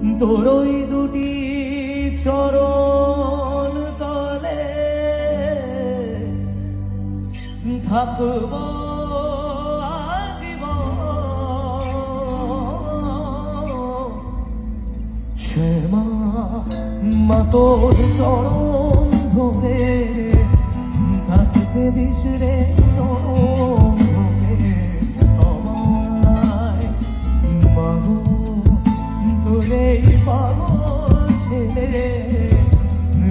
তোরই দুটি চরণ তলে থাকব আজীবন। শ্যামা মা তোর চরণ ধরে থাকতে দিস রে চরণ ধরে আমায় মাগো তোরে পাবো ছেলে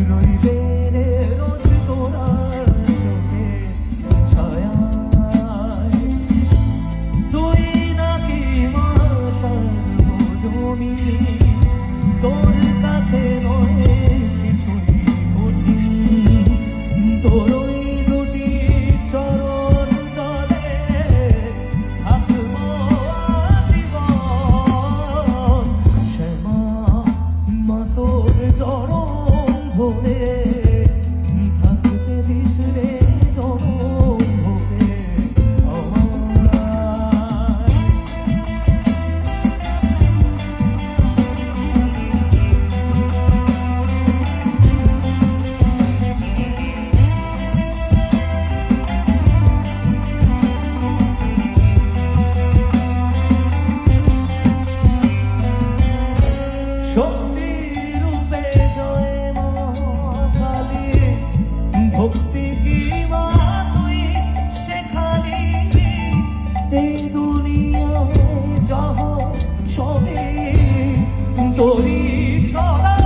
রইবে রে রোজ তোরা চোখে ছায়ায় তুই নাকি মা সর্বজনী তোর কাছে নয় কিছুই কঠিন তোর ওই দুটি চরণ তলে থাকব আজীবন। শ্যামা মা তোর চরণ ধরে থাকতে দিস রে চরণ ধরে আমায়। শক্তি রূপে জয় মা কালী ভক্তি কি মা তুই শেখালি এই দুনিয়ায় যাহ সবে তোরি ছড়া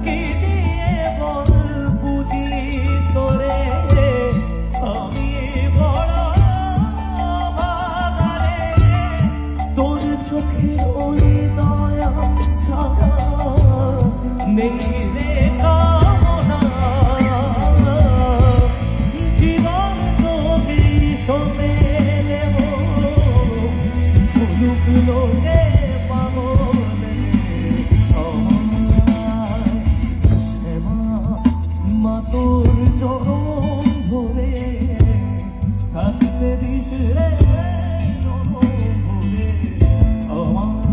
কি দিয়ে বল বুঝি তোরে আমি বড় ভাগারে তোর চোখে ওই দয়া ছাড়া নেই রে কামনা জীবন তোকে সবে নেব মুলুক লোকে পাবো মা তোর চরণ ধরে থাকতে দিস রে চরণ ধরে আমায়।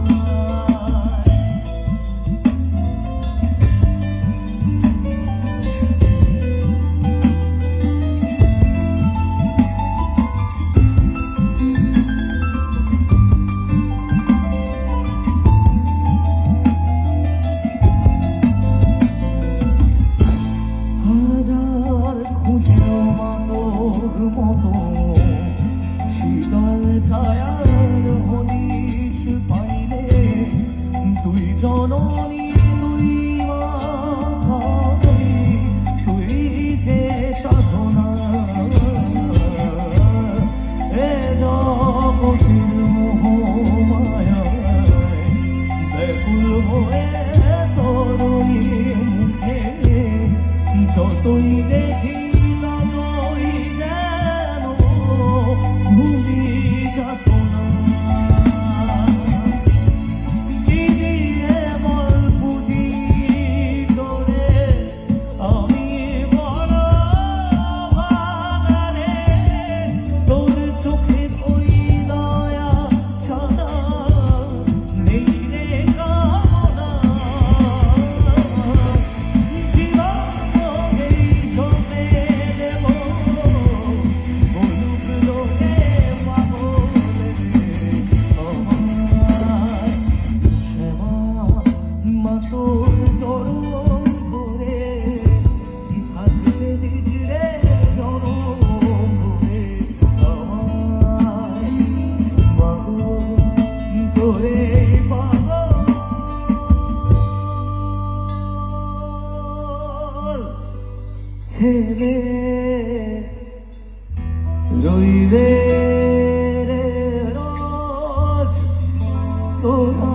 হাজার খুঁজেও মা তোর মতো শীতল ছায়ার হদিশ পাইলে তুই জননী তুই মা কালী তুই যে সাধনা এ জগতের মোহমায়ায় ব্যাকুল হয়ে তোরই মুখে যতই দেখি ততই যেন ভুলি যাত না কি দিয়ে বল বুঝি তোরে আমি বড় ভাগারে তোর চোখে ওই দয়া ছাড়া নেই রে কামনা জীবন তোকে সবে দেব মুলুক লোকে পাবো আমায়। শ্যামা মা তোর চরণ ধরে থাকতে দিস রে চরণ ধরে আমায় মাগো তোরে পাবো ছেলে রইবে রে রোজ তোরা